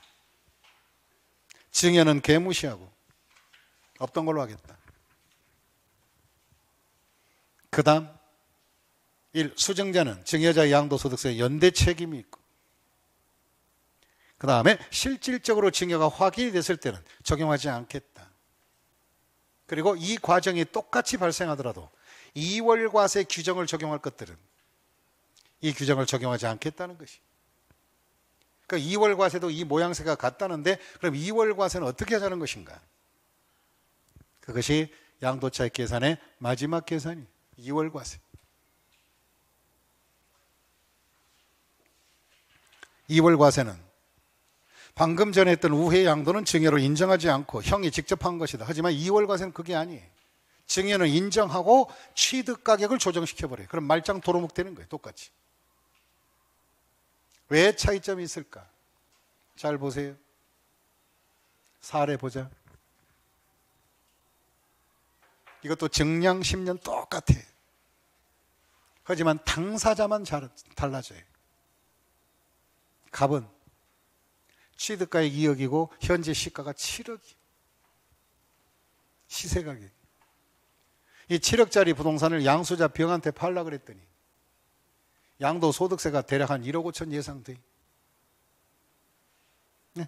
증여는 개무시하고 없던 걸로 하겠다. 그 다음 1. 수증자는 증여자의 양도소득세에 연대 책임이 있고, 그 다음에 실질적으로 증여가 확인이 됐을 때는 적용하지 않겠다. 그리고 이 과정이 똑같이 발생하더라도 2월 과세 규정을 적용할 것들은 이 규정을 적용하지 않겠다는 것이. 그러니까 2월 과세도 이 모양새가 같다는데 그럼 2월 과세는 어떻게 하자는 것인가? 그것이 양도차익 계산의 마지막 계산이 2월 과세. 2월 과세는 방금 전에 했던 우회 양도는 증여로 인정하지 않고 형이 직접 한 것이다. 하지만 2월 과세는 그게 아니에요. 증여는 인정하고 취득 가격을 조정시켜버려요. 그럼 말짱 도로묵 되는 거예요. 똑같이. 왜 차이점이 있을까? 잘 보세요. 사례 보자. 이것도 정량 10년 똑같아요. 하지만 당사자만 달라져요. 갑은 취득가액 2억이고 현재 시가가 7억이에요. 시세가격. 이 7억짜리 부동산을 양수자 병한테 팔라 그랬더니 양도소득세가 대략 한 1억 5천 예상돼. 네.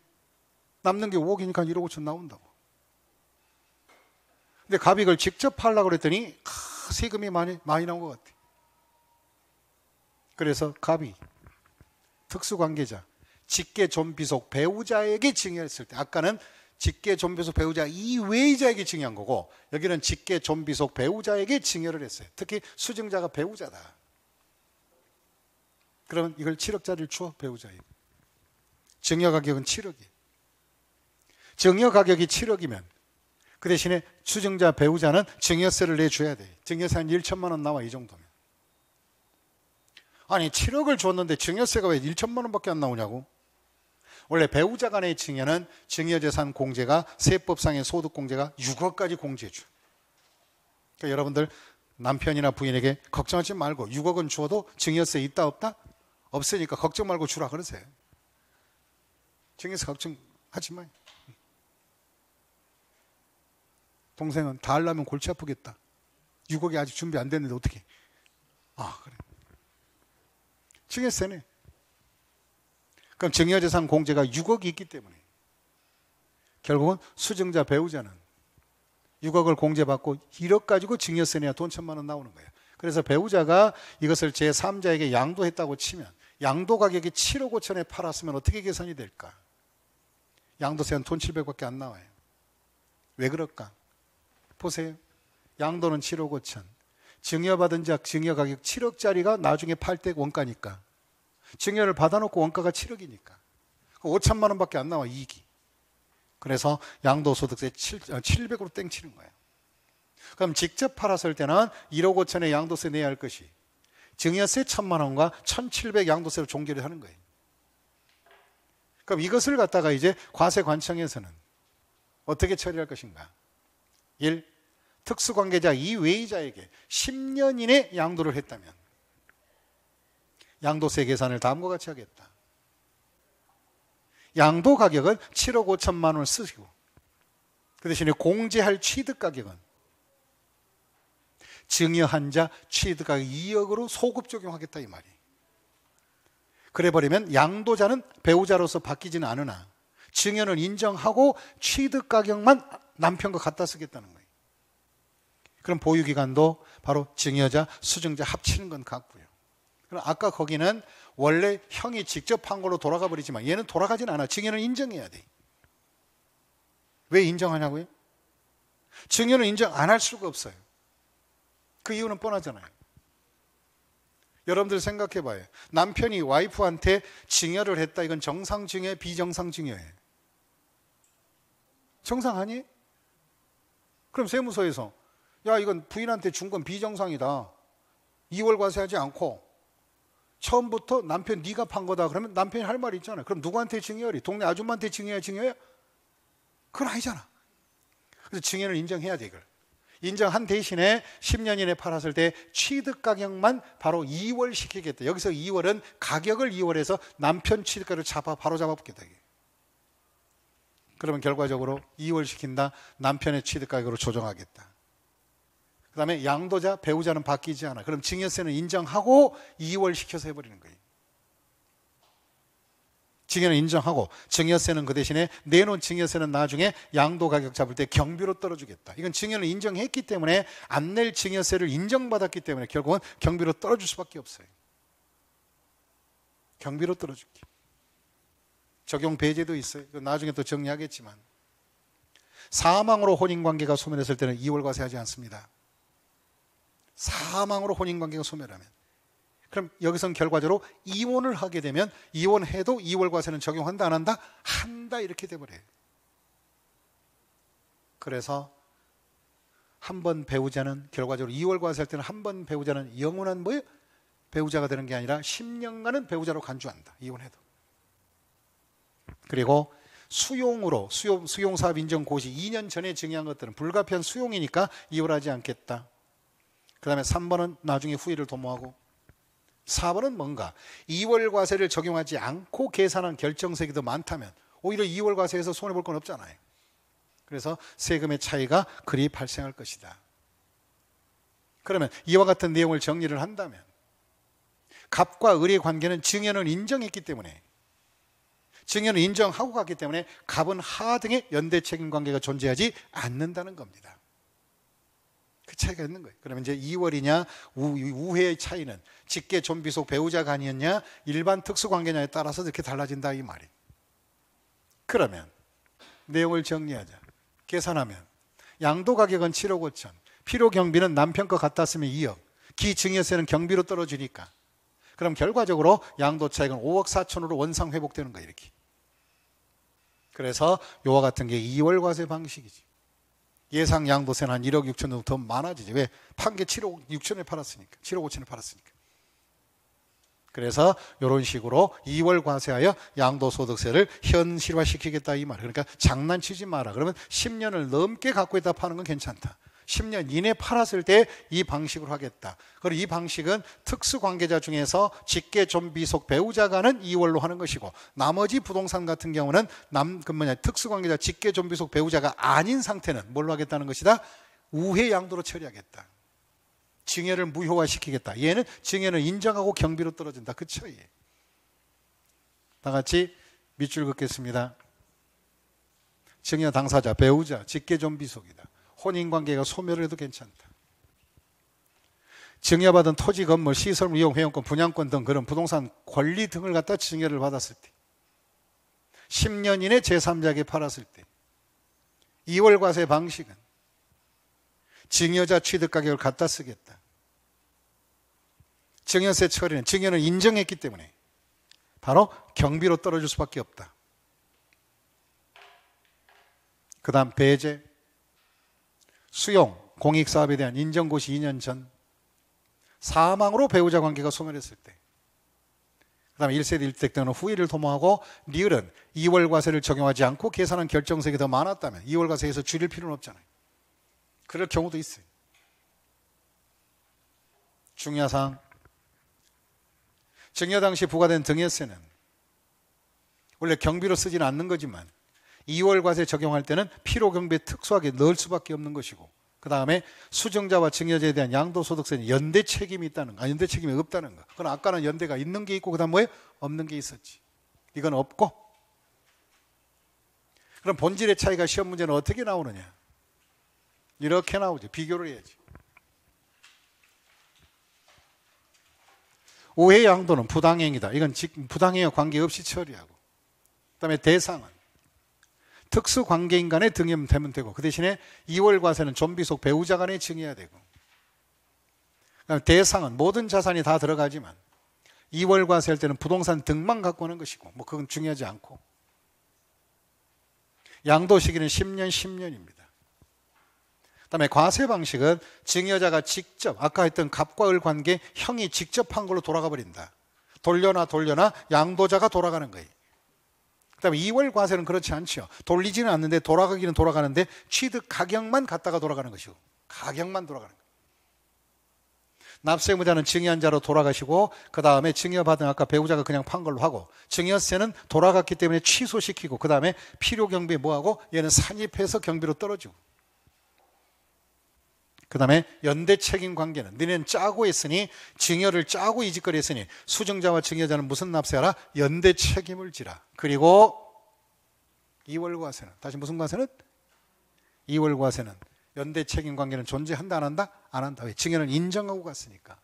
남는 게 5억이니까 1억 5천 나온다고. 근데 갑이 이걸 직접 팔라 그랬더니 세금이 많이 나온 것 같아. 그래서 갑이 특수관계자, 직계 존비속 배우자에게 증여했을 때, 아까는 직계 존비속 배우자 이외의 자에게 증여한 거고 여기는 직계 존비속 배우자에게 증여를 했어요. 특히 수증자가 배우자다. 그러면 이걸 7억짜리를 줘, 배우자에게. 증여 가격은 7억이에요. 증여 가격이 7억이면 그 대신에 수증자 배우자는 증여세를 내줘야 돼. 증여세 한 1천만 원 나와, 이 정도면. 아니 7억을 줬는데 증여세가 왜 1천만 원밖에 안 나오냐고. 원래 배우자 간의 증여는 증여재산 공제가 세법상의 소득공제가 6억까지 공제해줘. 그러니까 여러분들 남편이나 부인에게 걱정하지 말고 6억은 주어도 증여세 있다 없다? 없으니까 걱정 말고 주라 그러세요. 증여세 걱정하지 마요. 동생은 다 하려면 골치 아프겠다. 6억이 아직 준비 안 됐는데 어떻게? 아 그래. 증여세네. 그럼 증여재산 공제가 6억이 있기 때문에 결국은 수증자 배우자는 6억을 공제받고 1억 가지고 증여세 내야 돈 1,000만 원 나오는 거예요. 그래서 배우자가 이것을 제3자에게 양도했다고 치면 양도 가격이 7억 5천에 팔았으면 어떻게 계산이 될까? 양도세는 돈 700밖에 안 나와요. 왜 그럴까? 보세요. 양도는 7억 5천. 증여받은 자 증여 가격 7억짜리가 나중에 팔 때 원가니까. 증여를 받아놓고 원가가 7억이니까 5천만 원밖에 안 나와, 이익이. 그래서 양도소득세 700으로 땡치는 거예요. 그럼 직접 팔았을 때는 1억 5천에 양도세 내야 할 것이 증여세 1,000만 원과 1,700 양도세로 종결을 하는 거예요. 그럼 이것을 갖다가 이제 과세관청에서는 어떻게 처리할 것인가? 1. 특수관계자 이외의자에게 10년 이내 양도를 했다면 양도세 계산을 다음과 같이 하겠다. 양도 가격은 7억 5천만 원을 쓰시고 그 대신에 공제할 취득 가격은 증여한 자 취득 가격 2억으로 소급 적용하겠다 이 말이에요. 그래 버리면 양도자는 배우자로서 바뀌지는 않으나 증여는 인정하고 취득 가격만 남편과 갖다 쓰겠다는 거예요. 그럼 보유기간도 바로 증여자, 수증자 합치는 건 같고요. 그럼 아까 거기는 원래 형이 직접 한 걸로 돌아가 버리지만 얘는 돌아가진 않아. 증여는 인정해야 돼. 왜 인정하냐고요? 증여는 인정 안 할 수가 없어요. 그 이유는 뻔하잖아요. 여러분들 생각해 봐요. 남편이 와이프한테 증여를 했다. 이건 정상 증여예요? 비정상 증여예요? 정상 아니에요? 그럼 세무서에서 야 이건 부인한테 준 건 비정상이다. 2월 과세하지 않고 처음부터 남편 네가 판 거다. 그러면 남편이 할 말이 있잖아요. 그럼 누구한테 증여하리? 동네 아줌마한테 증여해야 증여야? 그건 아니잖아. 그래서 증여를 인정해야 돼 이걸. 인정한 대신에 10년 이내 팔았을 때 취득 가격만 바로 2월 시키겠다. 여기서 2월은 가격을 2월에서 남편 취득가를 바로 잡아보겠다. 그러면 결과적으로 2월 시킨다. 남편의 취득 가격으로 조정하겠다. 그 다음에 양도자, 배우자는 바뀌지 않아. 그럼 증여세는 인정하고 2월 시켜서 해버리는 거예요. 증여는 인정하고 증여세는 그 대신에 내놓은 증여세는 나중에 양도 가격 잡을 때 경비로 떨어주겠다. 이건 증여를 인정했기 때문에 안 낼 증여세를 인정받았기 때문에 결국은 경비로 떨어질 수밖에 없어요. 경비로 떨어줄게. 적용 배제도 있어요. 나중에 또 정리하겠지만 사망으로 혼인관계가 소멸했을 때는 2월 과세하지 않습니다. 사망으로 혼인관계가 소멸하면 그럼 여기선 결과적으로 이혼을 하게 되면 이혼해도 2월 과세는 적용한다 안 한다? 한다 이렇게 돼버려요. 그래서 한 번 배우자는 결과적으로 2월 과세할 때는 한 번 배우자는 영원한 뭐예요? 배우자가 되는 게 아니라 10년간은 배우자로 간주한다. 이혼해도. 그리고 수용으로 수용사업 인정 고시 2년 전에 증여한 것들은 불가피한 수용이니까 이혼하지 않겠다. 그 다음에 3번은 나중에 후회를 도모하고 4번은 뭔가 2월 과세를 적용하지 않고 계산한 결정세액이 더 많다면 오히려 2월 과세에서 손해볼 건 없잖아요. 그래서 세금의 차이가 그리 발생할 것이다. 그러면 이와 같은 내용을 정리를 한다면 갑과 을의 관계는 증여는 인정했기 때문에 증여는 인정하고 갔기 때문에 갑은 하 등의 연대 책임 관계가 존재하지 않는다는 겁니다. 그 차이가 있는 거예요. 그러면 이제 2월이냐 우회의 차이는 직계 존비속 배우자가 아니었냐 일반 특수관계냐에 따라서 이렇게 달라진다 이 말이에요. 그러면 내용을 정리하자. 계산하면 양도 가격은 7억 5천, 필요 경비는 남편 거 갖다 쓰면 2억, 기증여세는 경비로 떨어지니까 그럼 결과적으로 양도 차익은 5억 4천으로 원상 회복되는 거예요. 이렇게. 그래서 요와 같은 게 2월 과세 방식이지. 예상 양도세는 한 1억 6천 정도 더 많아지지. 왜? 판 게 7억 6천에 팔았으니까. 7억 5천에 팔았으니까. 그래서 이런 식으로 2월 과세하여 양도소득세를 현실화시키겠다 이 말. 그러니까 장난치지 마라. 그러면 10년을 넘게 갖고 있다 파는 건 괜찮다. 10년 이내 팔았을 때 이 방식으로 하겠다. 그리고 이 방식은 특수관계자 중에서 직계 존비속 배우자가는 2월로 하는 것이고 나머지 부동산 같은 경우는 특수관계자 직계 존비속 배우자가 아닌 상태는 뭘로 하겠다는 것이다? 우회 양도로 처리하겠다. 증여를 무효화시키겠다. 얘는 증여는 인정하고 경비로 떨어진다. 그쵸? 예. 다 같이 밑줄 긋겠습니다. 증여 당사자, 배우자, 직계 존비속이다. 혼인관계가 소멸해도 괜찮다. 증여받은 토지, 건물, 시설물 이용, 회원권, 분양권 등 그런 부동산 권리 등을 갖다 증여를 받았을 때 10년 이내 제3자에게 팔았을 때 2월 과세 방식은 증여자 취득 가격을 갖다 쓰겠다. 증여세 처리는 증여는 인정했기 때문에 바로 경비로 떨어질 수밖에 없다. 그 다음 배제, 수용, 공익사업에 대한 인정고시 2년 전 사망으로 배우자 관계가 소멸했을 때 그 다음에 1세대 1주택 등은 후의를 도모하고 리을은 2월 과세를 적용하지 않고 계산한 결정세액이 더 많았다면 2월 과세에서 줄일 필요는 없잖아요. 그럴 경우도 있어요. 중요사항 증여 당시 부과된 등여세는 원래 경비로 쓰지는 않는 거지만 2월 과세 적용할 때는 필요경비에 특수하게 넣을 수밖에 없는 것이고, 그 다음에 수증자와 증여자에 대한 양도소득세는 연대 책임이 있다는 거, 연대 책임이 없다는 거. 그건 아까는 연대가 있는 게 있고 그 다음 뭐예요? 없는 게 있었지. 이건 없고. 그럼 본질의 차이가 시험 문제는 어떻게 나오느냐? 이렇게 나오죠. 비교를 해야지. 우회 양도는 부당행위다. 이건 부당행위와 관계없이 처리하고, 그 다음에 대상은 특수관계인 간에 등염되면 되고, 그 대신에 2월 과세는 좀비속 배우자 간에 증여해야 되고, 그다음에 대상은 모든 자산이 다 들어가지만 2월 과세할 때는 부동산 등만 갖고 오는 것이고, 뭐 그건 중요하지 않고, 양도 시기는 10년, 10년입니다. 그 다음에 과세 방식은 증여자가 직접, 아까 했던 갑과 을 관계 형이 직접 한 걸로 돌아가 버린다. 돌려나 양도자가 돌아가는 거예요. 그 다음에 2월 과세는 그렇지 않죠. 돌리지는 않는데 돌아가기는 돌아가는데 취득 가격만 갖다가 돌아가는 것이고, 가격만 돌아가는 거예요. 납세의무자는 증여한 자로 돌아가시고, 그 다음에 증여받은 아까 배우자가 그냥 판 걸로 하고, 증여세는 돌아갔기 때문에 취소시키고, 그 다음에 필요경비에 뭐하고, 얘는 산입해서 경비로 떨어지고, 그 다음에 연대 책임 관계는 너네는 짜고 했으니, 증여를 짜고 이직거리 했으니 수증자와 증여자는 무슨 납세하라? 연대 책임을 지라. 그리고 2월 과세는, 다시 무슨 과세는? 2월 과세는 연대 책임 관계는 존재한다 안 한다? 안 한다. 왜? 증여는 인정하고 갔으니까.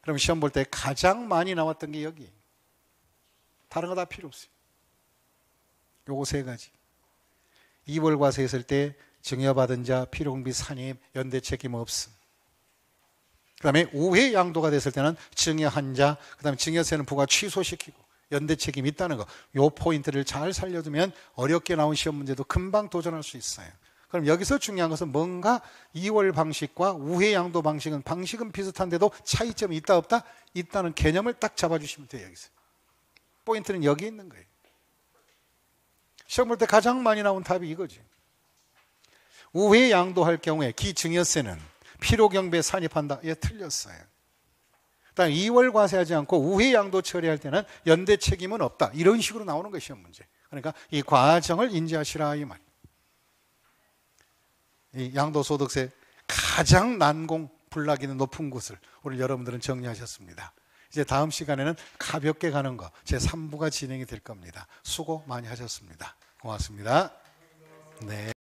그럼 시험 볼 때 가장 많이 나왔던 게 여기. 다른 거 다 필요 없어요. 요거 세 가지. 2월 과세 했을 때 증여받은 자, 필요경비 산입, 연대 책임 없음. 그 다음에 우회 양도가 됐을 때는 증여한 자, 그 다음에 증여세는 부과 취소시키고 연대 책임이 있다는 거. 요 포인트를 잘 살려두면 어렵게 나온 시험 문제도 금방 도전할 수 있어요. 그럼 여기서 중요한 것은 뭔가 2월 방식과 우회 양도 방식은 비슷한데도 차이점이 있다 없다? 있다는 개념을 딱 잡아주시면 돼요. 여기서 포인트는 여기 있는 거예요. 시험 볼 때 가장 많이 나온 답이 이거지. 우회 양도할 경우에 기증여세는 필요경비에 산입한다. 얘 틀렸어요. 그다음에 2월 과세하지 않고 우회 양도 처리할 때는 연대 책임은 없다. 이런 식으로 나오는 것이 시험 문제. 그러니까 이 과정을 인지하시라 이 말. 이 양도소득세 가장 난공 불나기는 높은 곳을 오늘 여러분들은 정리하셨습니다. 이제 다음 시간에는 가볍게 가는 거 제3부가 진행이 될 겁니다. 수고 많이 하셨습니다. 고맙습니다. 네.